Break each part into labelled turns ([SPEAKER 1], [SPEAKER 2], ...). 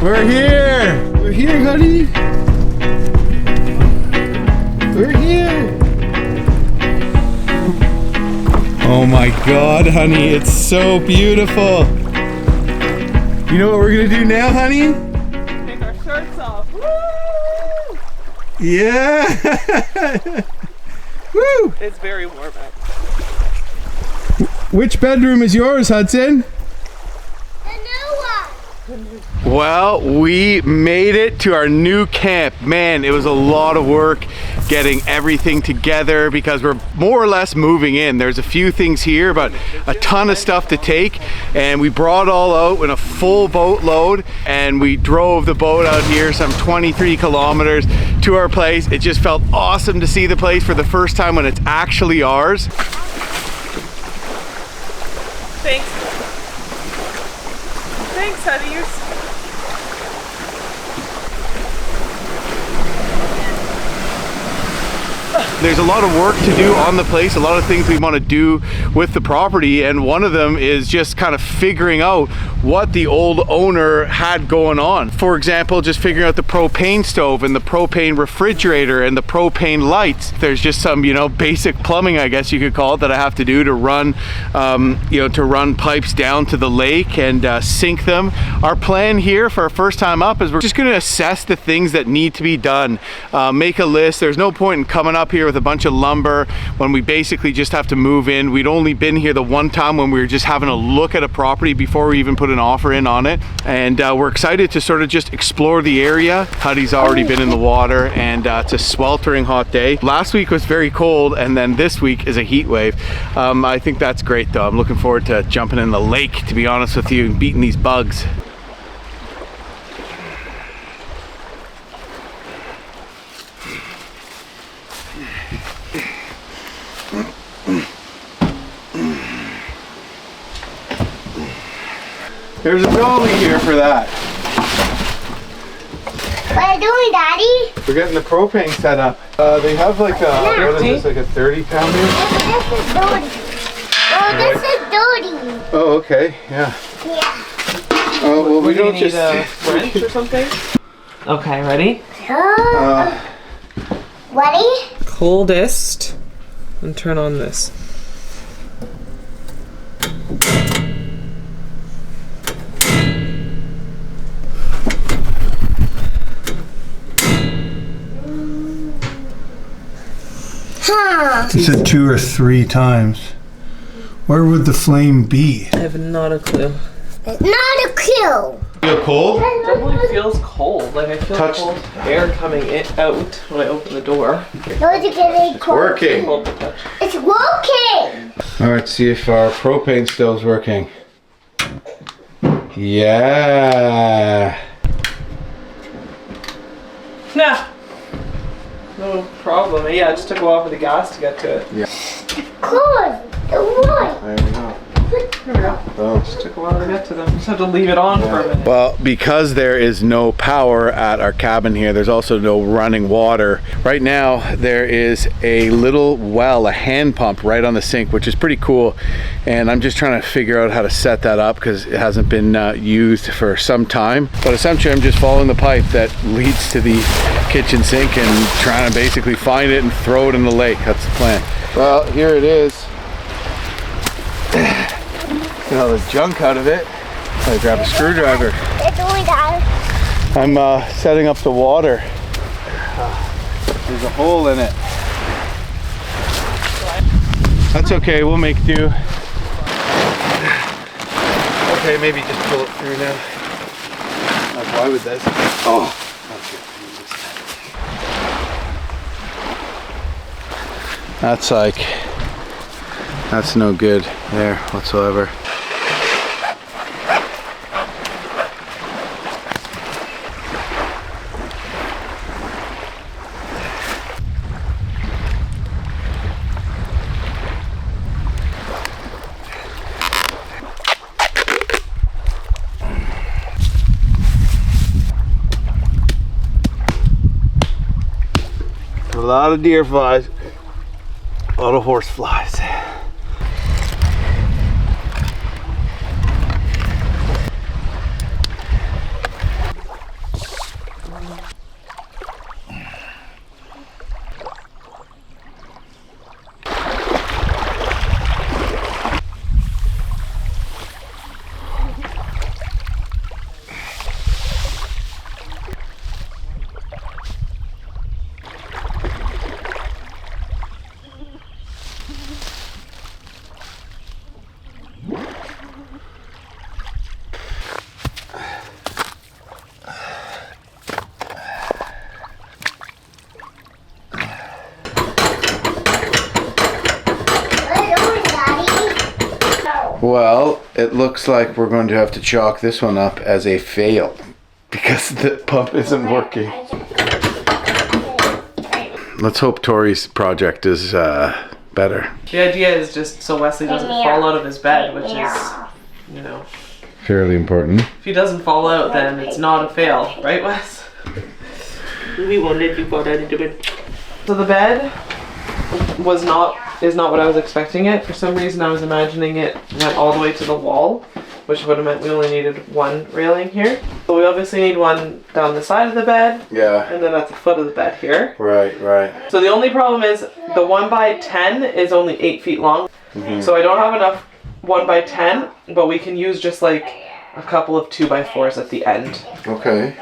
[SPEAKER 1] We're here! We're here, honey! We're here! Oh my God, honey, it's so beautiful! You know what we're gonna do now, honey?
[SPEAKER 2] Take our shirts off. Woo!
[SPEAKER 1] Yeah! Woo!
[SPEAKER 2] It's very warm out.
[SPEAKER 1] Which bedroom is yours, Hudson? Well, we made it to our new camp. Man, it was a lot of work getting everything together because we're more or less moving in. There's a few things here, but a ton of stuff to take. And we brought it all out in a full boat load and we drove the boat out here some 23 kilometers to our place. It just felt awesome to see the place for the first time when it's actually ours.
[SPEAKER 2] Thanks. Thanks, honey. You're
[SPEAKER 1] There's a lot of work to do on the place, a lot of things we want to do with the property, and one of them is just kind of figuring out what the old owner had going on. For example, just figuring out the propane stove and the propane refrigerator and the propane lights. There's just some, you know, basic plumbing, I guess you could call it, that I have to do to run, to run pipes down to the lake and sink them. Our plan here for our first time up is we're just going to assess the things that need to be done, make a list. There's no point in coming up here with a bunch of lumber when we basically just have to move in. We'd only been here the one time when we were just having a look at a property before we even put an offer in on it, and we're excited to sort of just explore the area. Huddy's already been in the water and it's a sweltering hot day. Last week was very cold and then this week is a heat wave. I think that's great though. I'm looking forward to jumping in the lake, to be honest with you, and beating these bugs. There's a dolly here for that.
[SPEAKER 3] What are you doing, Daddy?
[SPEAKER 1] We're getting the propane set up. They have like a, what is this, like a 30 pounder?
[SPEAKER 3] This is dirty. Oh, this is dirty.
[SPEAKER 1] Oh, okay, yeah.
[SPEAKER 3] Yeah.
[SPEAKER 1] Oh, well, we don't
[SPEAKER 2] need
[SPEAKER 1] just...
[SPEAKER 2] a wrench or something? Okay, ready?
[SPEAKER 3] Ready?
[SPEAKER 2] Coldest. And turn on this.
[SPEAKER 1] You said 2 or 3 times. Where would the flame be?
[SPEAKER 2] I have not a clue.
[SPEAKER 3] Not a clue.
[SPEAKER 1] Feel cold?
[SPEAKER 2] It definitely feels cold. Like I feel cold air coming out when I open the door.
[SPEAKER 1] It's working.
[SPEAKER 2] Cold to touch.
[SPEAKER 3] It's working.
[SPEAKER 1] All right, see if our propane stove's working. Yeah.
[SPEAKER 2] Nah. No problem. Yeah, it just took a while for the gas to get to it.
[SPEAKER 1] Yeah.
[SPEAKER 3] Cool. The wood.
[SPEAKER 1] There we go.
[SPEAKER 2] There we go.
[SPEAKER 1] Oh.
[SPEAKER 2] Just took a while to get to them. Just have to leave it on for a minute.
[SPEAKER 1] Well, because there is no power at our cabin here, there's also no running water. Right now, there is a little well, a hand pump right on the sink, which is pretty cool. And I'm just trying to figure out how to set that up because it hasn't been used for some time. But essentially, I'm just following the pipe that leads to the kitchen sink and trying to basically find it and throw it in the lake. That's the plan. Well, here it is. Get all the junk out of it. I grab a screwdriver. I'm setting up the water. There's a hole in it. That's okay, we'll make do. Okay, maybe just pull it through now. Like, why would this? Oh, that's like, that's no good there whatsoever. A lot of deer flies, a lot of horse flies. it looks like we're going to have to chalk this one up as a fail because the pump isn't working. Let's hope Tori's project is better.
[SPEAKER 2] The idea is just so Wesley doesn't fall out of his bed, which is, you know,
[SPEAKER 1] fairly important.
[SPEAKER 2] if he doesn't fall out, then it's not a fail, right, Wes?
[SPEAKER 4] We won't let you fall down into bed.
[SPEAKER 2] So the bed is not what I was expecting it. For some reason I was imagining it went all the way to the wall, which would have meant we only needed one railing here. So we obviously need one down the side of the bed.
[SPEAKER 1] Yeah.
[SPEAKER 2] And then at the foot of the bed here.
[SPEAKER 1] Right, right.
[SPEAKER 2] So the only problem is the 1x10 is only 8 feet long. So I don't have enough 1x10, but we can use just like a couple of 2x4s at the end.
[SPEAKER 1] Okay.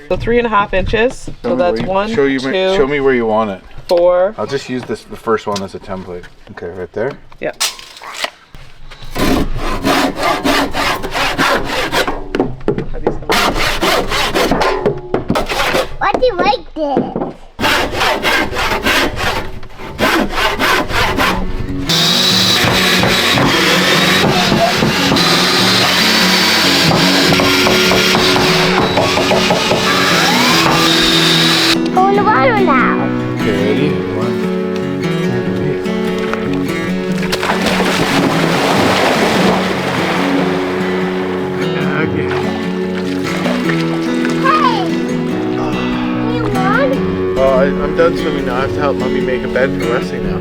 [SPEAKER 2] So 3.5 inches. So that's 1, 2,
[SPEAKER 1] show me where you want it.
[SPEAKER 2] 4.
[SPEAKER 1] I'll just use the first one as a template. Okay, right there.
[SPEAKER 2] Yeah.
[SPEAKER 3] What do you like this? Go in the water now.
[SPEAKER 1] Okay, ready? 1, 2, 3. Okay.
[SPEAKER 3] Hey! You want?
[SPEAKER 1] Oh, I'm done swimming now. I have to help Mommy make a bed for Wesley now.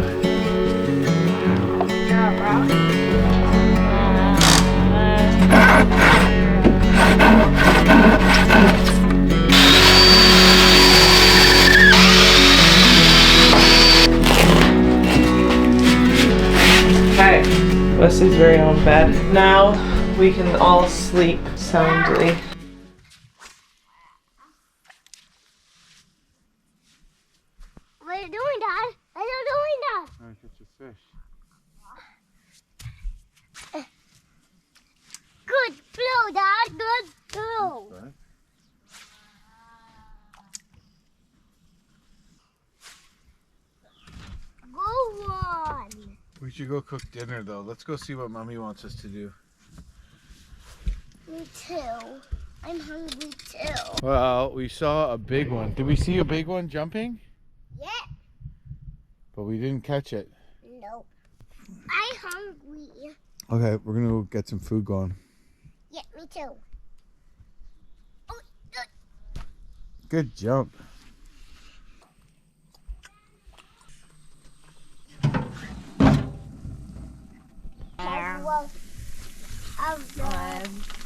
[SPEAKER 2] Okay, Wesley's very own bed. Now we can all sleep soundly.
[SPEAKER 3] What are you doing, Dad? What are you doing, Dad?
[SPEAKER 1] I catch a fish.
[SPEAKER 3] Good blow, Dad. Good blow. Go on.
[SPEAKER 1] We should go cook dinner though. Let's go see what Mommy wants us to do.
[SPEAKER 3] Me too. I'm hungry too.
[SPEAKER 1] Well, we saw a big one. Did we see a big one jumping?
[SPEAKER 3] Yeah.
[SPEAKER 1] But we didn't catch it.
[SPEAKER 3] Nope. I'm hungry.
[SPEAKER 1] Okay, we're gonna go get some food going.
[SPEAKER 3] Yeah, me too. Oh,
[SPEAKER 1] Good jump.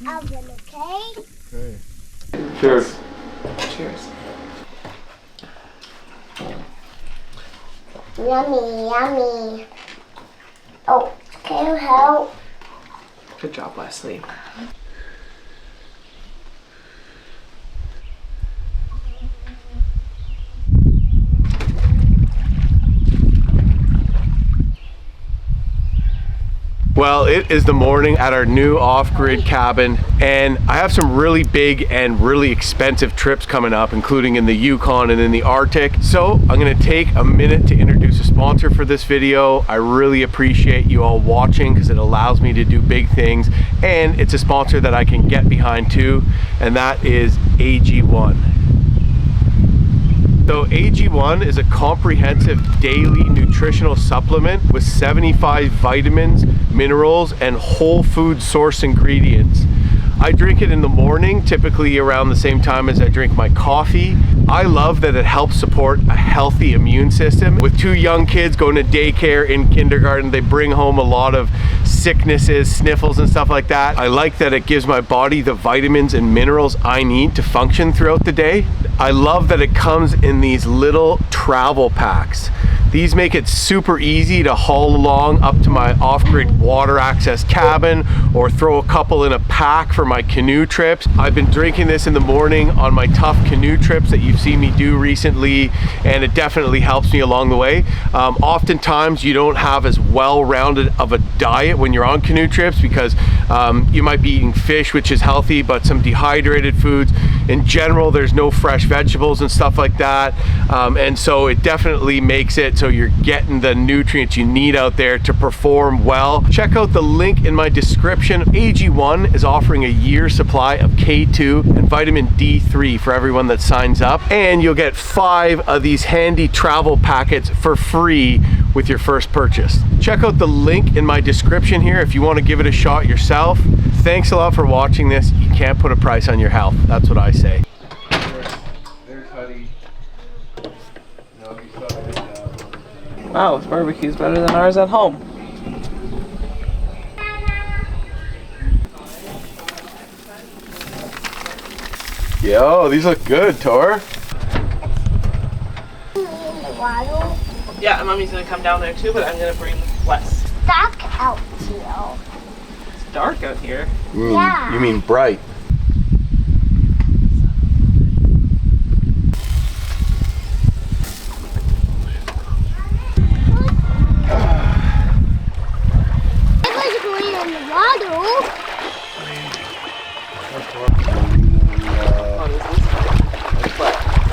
[SPEAKER 3] Oven, okay?
[SPEAKER 1] Okay.
[SPEAKER 2] Cheers. Cheers.
[SPEAKER 3] Yummy, yummy. Oh, can you help?
[SPEAKER 2] Good job, Wesley.
[SPEAKER 1] Well, it is the morning at our new off-grid cabin, and I have some really big and really expensive trips coming up, including in the Yukon and in the Arctic. So I'm gonna take a minute to introduce a sponsor for this video. I really appreciate you all watching because it allows me to do big things, and it's a sponsor that I can get behind too, and that is AG1. So AG1 is a comprehensive daily nutritional supplement with 75 vitamins, minerals, and whole food source ingredients. I drink it in the morning, typically around the same time as I drink my coffee. I love that it helps support a healthy immune system. With 2 young kids going to daycare in kindergarten, they bring home a lot of sicknesses, sniffles and stuff like that. I like that it gives my body the vitamins and minerals I need to function throughout the day. I love that it comes in these little travel packs.
[SPEAKER 5] These make it super easy to haul along up to my off-grid water access cabin or throw a couple in a pack for my canoe trips. I've been drinking this in the morning on my tough canoe trips that you've seen me do recently, and it definitely helps me along the way. Oftentimes you don't have as well-rounded of a diet when you're on canoe trips because you might be eating fish, which is healthy, but some dehydrated foods. In general, there's no fresh vegetables and stuff like that, and so it definitely makes it so you're getting the nutrients you need out there to perform well. Check out the link in my description. AG1 is offering a year supply of K2 and vitamin D3 for everyone that signs up, and you'll get 5 of these handy travel packets for free with your first purchase. Check out the link in my description here if you want to give it a shot yourself. Thanks a lot for watching this. You can't put a price on your health. That's what I say.
[SPEAKER 1] There's Huddy.
[SPEAKER 2] Wow, this barbecue's better than ours at home.
[SPEAKER 1] Yo, these look good, Tor.
[SPEAKER 2] Yeah, Mommy's gonna come down there too, but I'm gonna bring Wes.
[SPEAKER 3] Stuck out here.
[SPEAKER 2] It's dark out here.
[SPEAKER 3] Yeah.
[SPEAKER 1] You mean bright.
[SPEAKER 3] I was going in the water.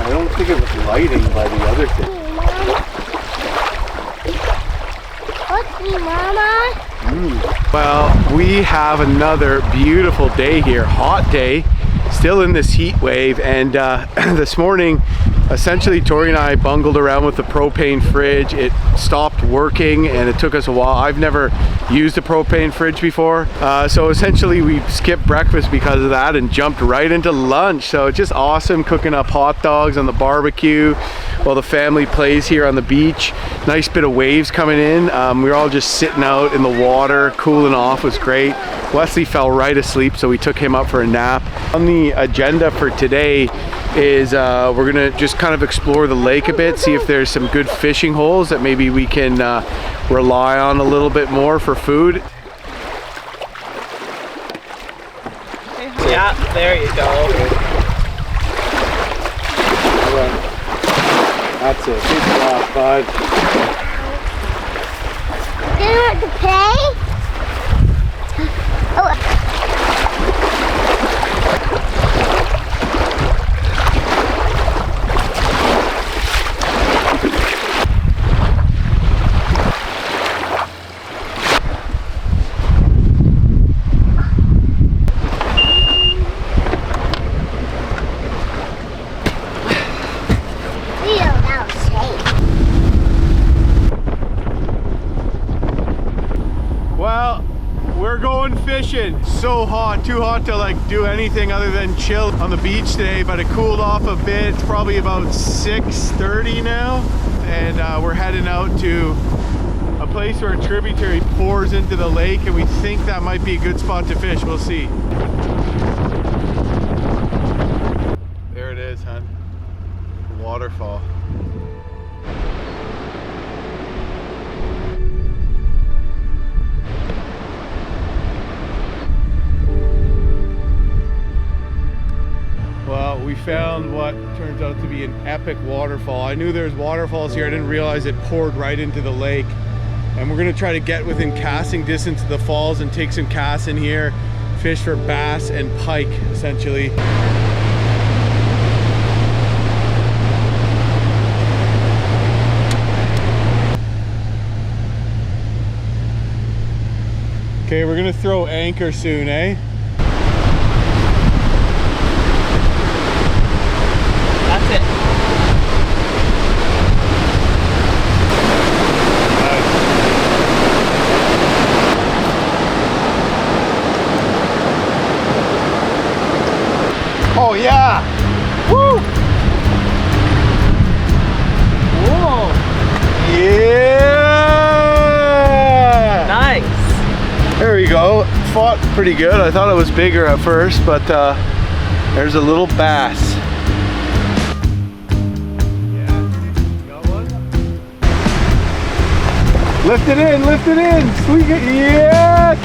[SPEAKER 1] I don't think it was lighting by the other thing.
[SPEAKER 3] What's me, Mama?
[SPEAKER 1] Well, we have another beautiful day here, hot day, still in this heat wave, and this morning essentially Tori and I bungled around with the propane fridge. It stopped working and it took us a while. I've never used a propane fridge before, so essentially we skipped breakfast because of that and jumped right into lunch. So it's just awesome cooking up hot dogs on the barbecue while the family plays here on the beach. Nice bit of waves coming in. We were all just sitting out in the water cooling off. It was great. Wesley fell right asleep, so we took him up for a nap. On the agenda for today is we're gonna just kind of explore the lake a bit, see if there's some good fishing holes that maybe we can rely on a little bit more for food.
[SPEAKER 2] Yeah, there you go.
[SPEAKER 1] That's it. Good job, bud.
[SPEAKER 3] Do you want to play? Oh.
[SPEAKER 1] Well, we're going fishing. So hot, too hot to like do anything other than chill on the beach today, but it cooled off a bit. It's probably about 6:30 now, and we're heading out to a place where a tributary pours into the lake, and we think that might be a good spot to fish. We'll see. There it is, hon. The waterfall. Well, we found what turns out to be an epic waterfall. I knew there's waterfalls here. I didn't realize it poured right into the lake. And we're gonna try to get within casting distance of the falls and take some casts in here, fish for bass and pike, essentially. Okay, we're gonna throw anchor soon, eh?
[SPEAKER 2] That's it.
[SPEAKER 1] Oh yeah! Woo!
[SPEAKER 2] Whoa.
[SPEAKER 1] Yeah!
[SPEAKER 2] Nice.
[SPEAKER 1] There we go. Fought pretty good. I thought it was bigger at first, but there's a little bass. Yeah, got one? Lift it in, lift it in. Squeak it. Yeah.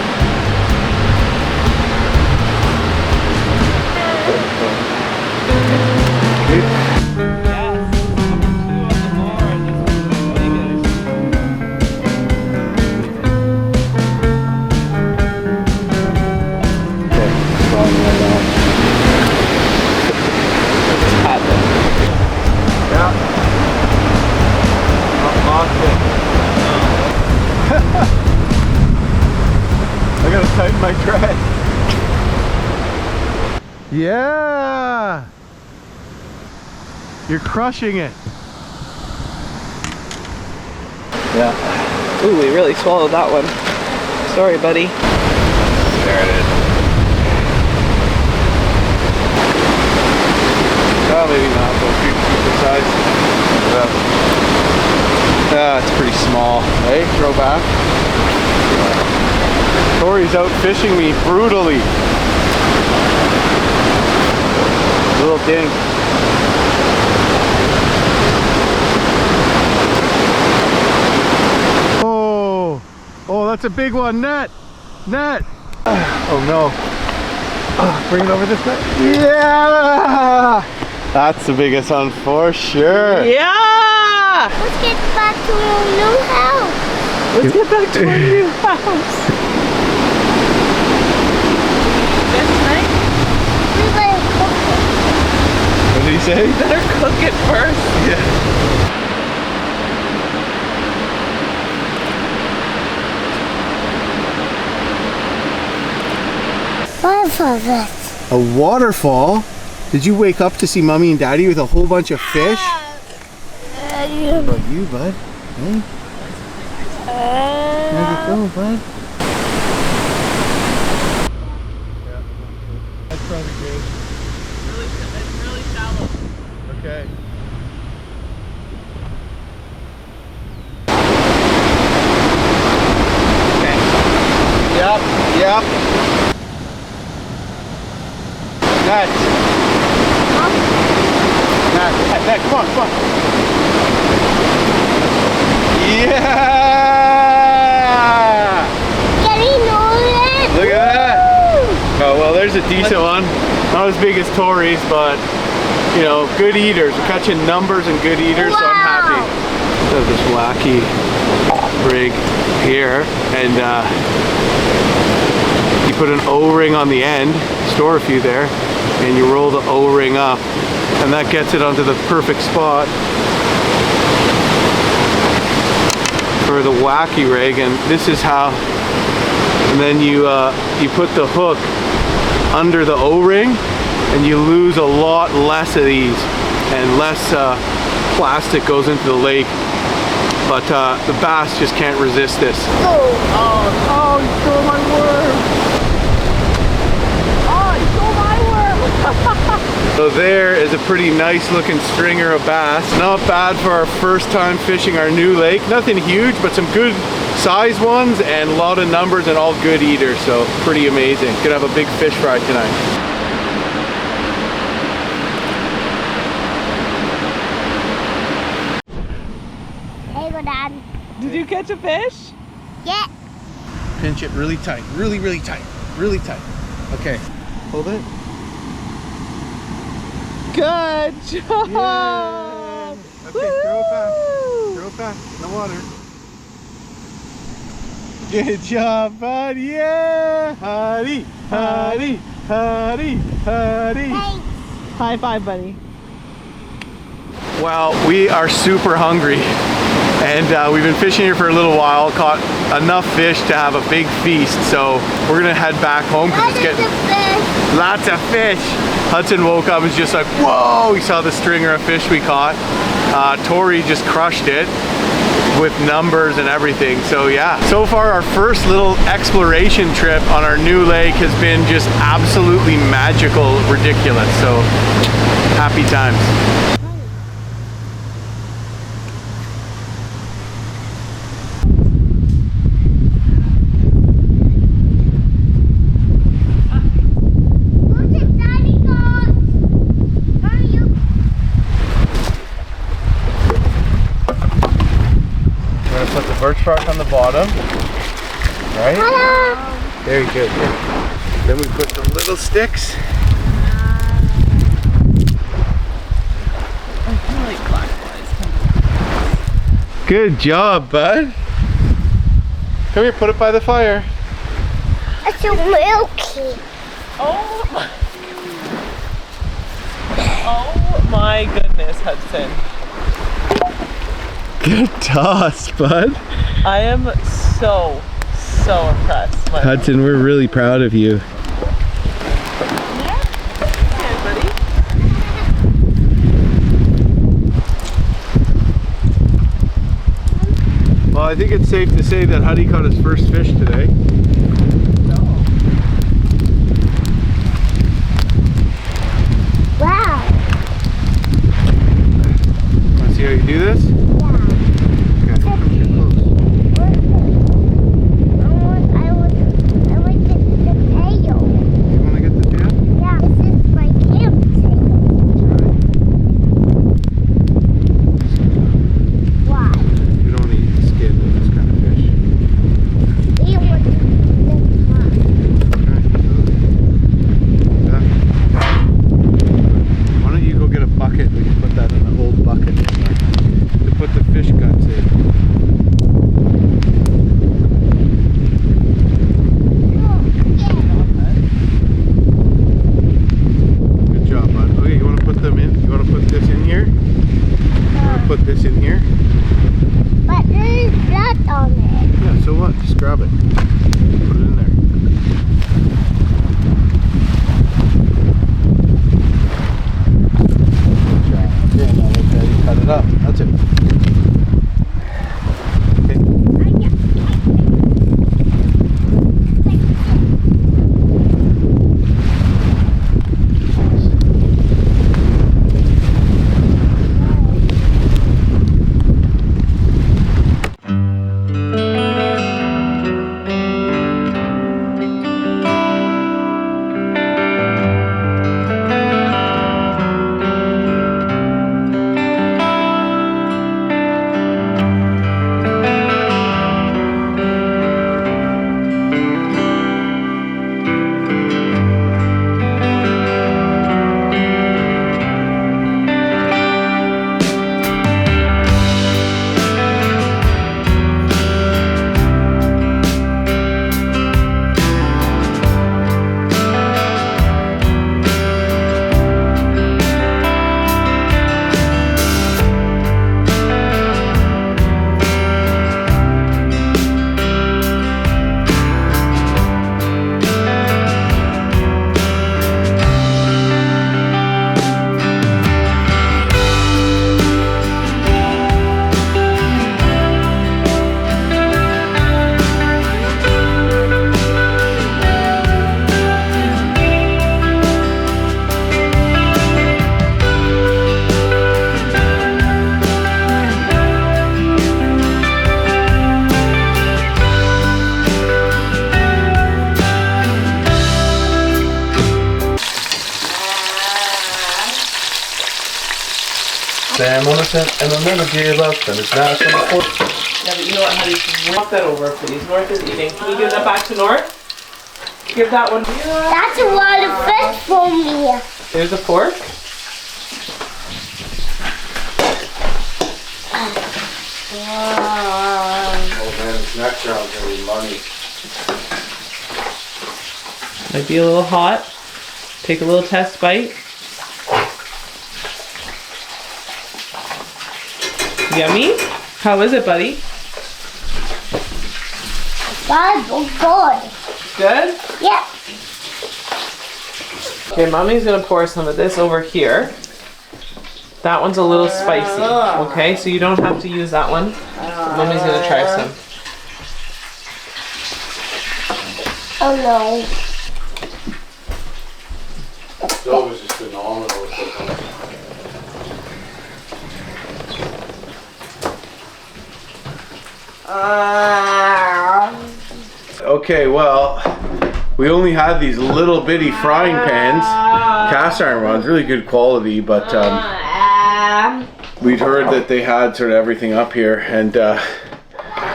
[SPEAKER 1] I gotta tighten my tread. Yeah! You're crushing it. Yeah.
[SPEAKER 2] Ooh, we really swallowed that one. Sorry, buddy.
[SPEAKER 1] There it is. Oh, maybe not, but good size. It's pretty small. Hey, throw back. Tori's out fishing me brutally. Little ding. Oh, oh, that's a big one. Net, net. Oh no. Bring it over this way. Yeah, that's the biggest one for sure.
[SPEAKER 2] Yeah!
[SPEAKER 3] Let's get back to our new house.
[SPEAKER 2] Let's get back to our new house. This night?
[SPEAKER 3] We better cook it.
[SPEAKER 1] What did he say?
[SPEAKER 2] We better cook it first.
[SPEAKER 1] Yeah.
[SPEAKER 3] Waterfall this.
[SPEAKER 1] A waterfall? Did you wake up to see Mommy and Daddy with a whole bunch of fish? What about you, bud? Hey? How'd it go, bud? That's probably good.
[SPEAKER 2] It's really shallow.
[SPEAKER 1] Okay. Yep, yep. Net. Net, net, come on, come on. Yeah!
[SPEAKER 3] Getting older.
[SPEAKER 1] Look at that. Oh, well, there's a decent one. Not as big as Tori's, but, you know, good eaters. We're catching numbers and good eaters, so I'm happy. So this wacky rig here, and you put an O-ring on the end, store a few there, and you roll the O-ring up, and that gets it onto the perfect spot for the wacky rig. And this is how, and then you put the hook under the O-ring, and you lose a lot less of these, and less plastic goes into the lake. But the bass just can't resist this.
[SPEAKER 3] Oh,
[SPEAKER 2] Oh, you stole my worm. Oh, you stole my worm.
[SPEAKER 1] So there is a pretty nice looking stringer of bass. Not bad for our first time fishing our new lake. Nothing huge, but some good size ones and a lot of numbers and all good eaters. So pretty amazing. Gonna have a big fish fry tonight.
[SPEAKER 3] hey, go down.
[SPEAKER 2] Did you catch a fish?
[SPEAKER 3] Yeah.
[SPEAKER 1] Pinch it really tight, really, really tight, really tight. Okay, hold it.
[SPEAKER 2] Good job.
[SPEAKER 1] Yeah. Okay, throw it back. Throw it back in the water. Good job, bud. Yeah. Howdy, howdy, howdy, howdy.
[SPEAKER 3] Thanks.
[SPEAKER 2] High five, buddy.
[SPEAKER 1] Well, we are super hungry, and we've been fishing here for a little while, caught enough fish to have a big feast, so we're gonna head back home because it's getting lots of fish. Hudson woke up and was just like, whoa, he saw the stringer of fish we caught. Tori just crushed it with numbers and everything. So yeah, so far our first little exploration trip on our new lake has been just absolutely magical, ridiculous. So happy times. Put the birch bark on the bottom. Right?
[SPEAKER 3] Ta-da!
[SPEAKER 1] Very good. Then we put the little sticks. Good job, bud. Come here, put it by the fire.
[SPEAKER 3] It's so milky.
[SPEAKER 2] Oh my goodness, Hudson.
[SPEAKER 1] Good toss, bud.
[SPEAKER 2] I am so impressed.
[SPEAKER 1] Hudson, we're really proud of you. Well, I think it's safe to say that Huddy caught his first fish today.
[SPEAKER 3] Wow.
[SPEAKER 1] Want to see how you do this?
[SPEAKER 3] Yeah.
[SPEAKER 1] Okay, come here close.
[SPEAKER 3] I want to get the tail.
[SPEAKER 1] You want to get the tail?
[SPEAKER 3] Yeah. This is my camp tail. Why?
[SPEAKER 1] You don't eat the skin with this kind of fish.
[SPEAKER 3] We want to lift
[SPEAKER 1] Why don't you go get a bucket? We can put that in an old bucket to put the fish guts in. Good job, bud. Okay, you want to put them in? You want to put this in here? You want to put this in here?
[SPEAKER 3] But there is blood on it.
[SPEAKER 1] Yeah, so what? Just grab it. Put it in there. Okay, now look how you cut it up. That's it. Okay.
[SPEAKER 5] Sam on a scent and I'll never give up and it's nice on the porch.
[SPEAKER 2] Yeah, but you know what, honey? Walk that over, please. North is eating. Can you give that back to North? Give that one.
[SPEAKER 3] That's a lot of fish for me.
[SPEAKER 2] There's a fork.
[SPEAKER 1] Oh man, this next round's gonna be money.
[SPEAKER 2] Might be a little hot. Take a little test bite. Yummy? How is it, buddy?
[SPEAKER 3] That's good.
[SPEAKER 2] Good?
[SPEAKER 3] Yeah.
[SPEAKER 2] Okay, mommy's gonna pour some of this over here. That one's a little spicy, okay? So you don't have to use that one. Mommy's gonna try some.
[SPEAKER 3] Oh no.
[SPEAKER 1] Stove is just phenomenal with this. Okay, well, we only had these little bitty frying pans, cast iron ones, really good quality, but we'd heard that they had sort of everything up here, and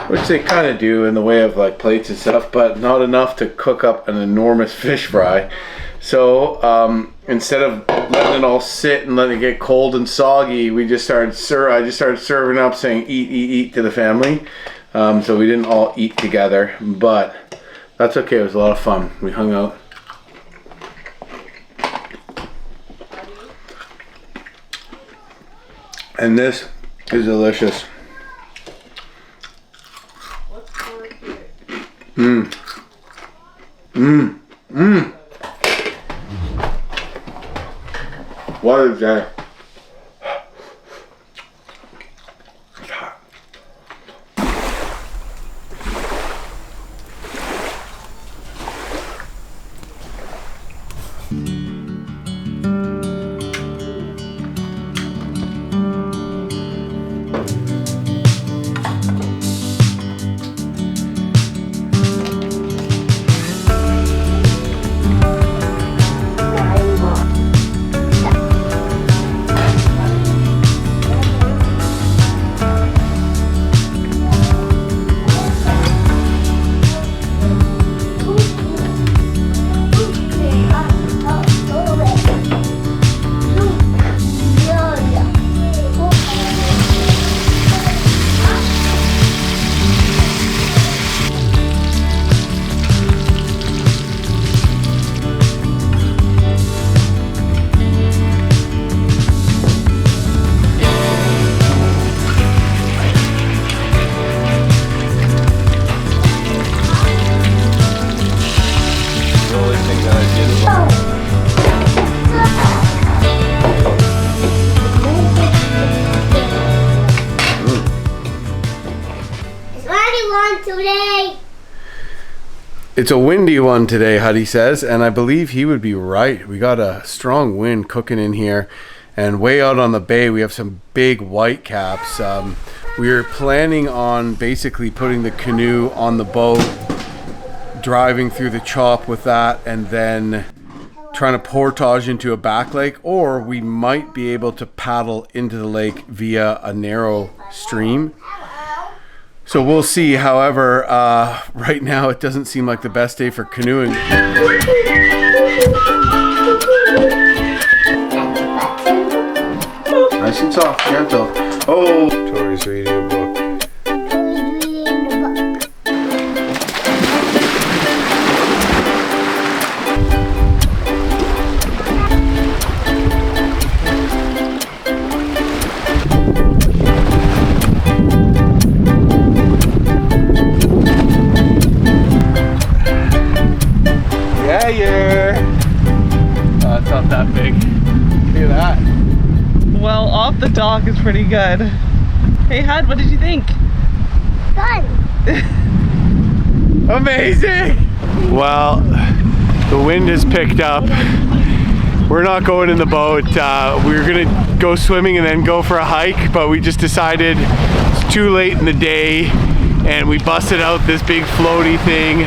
[SPEAKER 1] which they kind of do in the way of like plates and stuff, but not enough to cook up an enormous fish fry. So instead of letting it all sit and letting it get cold and soggy, I just started serving up, saying eat, eat, eat to the family. So we didn't all eat together, but that's okay. It was a lot of fun. We hung out. And this is delicious. Mmm. Mmm. Mmm. What is that? It's hot. It's a windy one today, Huddy says, and I believe he would be right. We got a strong wind cooking in here, and way out on the bay we have some big white caps. We're planning on basically putting the canoe on the boat, driving through the chop with that, and then trying to portage into a back lake, or we might be able to paddle into the lake via a narrow stream. So we'll see. However, right now it doesn't seem like the best day for canoeing. Nice and soft, gentle. Oh, Tori's reading a book. Oh, it's not that big. Look at that.
[SPEAKER 2] Well, off the dock is pretty good. Hey, Hud, what did you think?
[SPEAKER 3] Fun.
[SPEAKER 1] Amazing. Well, the wind has picked up. We're not going in the boat. We were gonna go swimming and then go for a hike, but we just decided it's too late in the day, and we busted out this big floaty thing,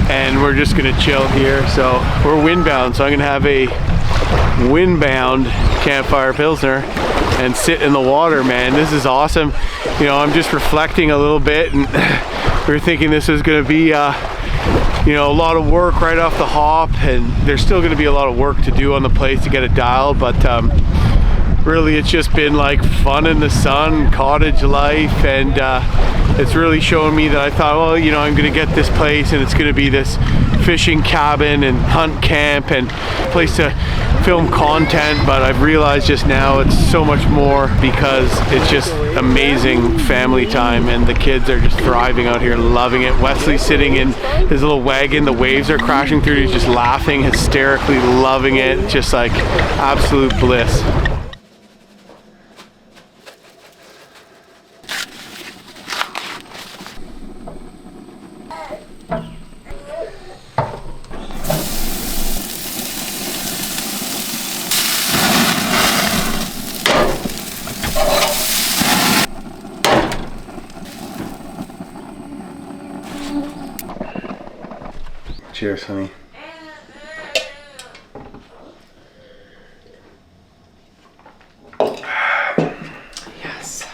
[SPEAKER 1] and we're just gonna chill here. So we're windbound, so I'm gonna have a windbound campfire pilsner and sit in the water. Man, this is awesome. You know, I'm just reflecting a little bit, and we were thinking this was gonna be you know, a lot of work right off the hop, and there's still gonna be a lot of work to do on the place to get it dialed, but really it's just been like fun in the sun, cottage life, and it's really showing me that I thought, well, you know, I'm gonna get this place and it's gonna be this fishing cabin and hunt camp and place to film content, but I've realized just now it's so much more, because it's just amazing family time, and the kids are just thriving out here, loving it. Wesley's sitting in his little wagon, the waves are crashing through, he's just laughing hysterically, loving it, just like absolute bliss. Cheers, honey.
[SPEAKER 2] Yes.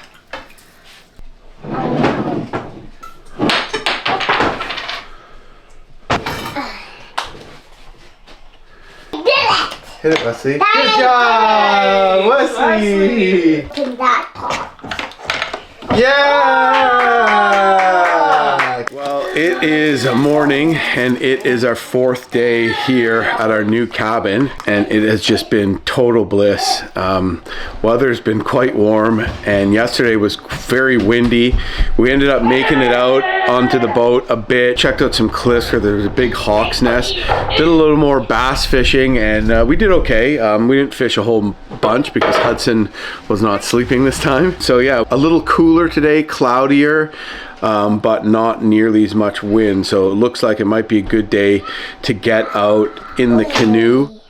[SPEAKER 1] Hit it, Wesley. Good job, Wesley.
[SPEAKER 3] To that part.
[SPEAKER 1] Yeah! Well, it is morning and it is our 4th day here at our new cabin, and it has just been total bliss. Weather's been quite warm, and yesterday was very windy. We ended up making it out onto the boat a bit, checked out some cliffs where there was a big hawk's nest, did a little more bass fishing, and we did okay. We didn't fish a whole bunch because Hudson was not sleeping this time. So yeah, a little cooler today, cloudier, but not nearly as much wind. So it looks like it might be a good day to get out in the canoe.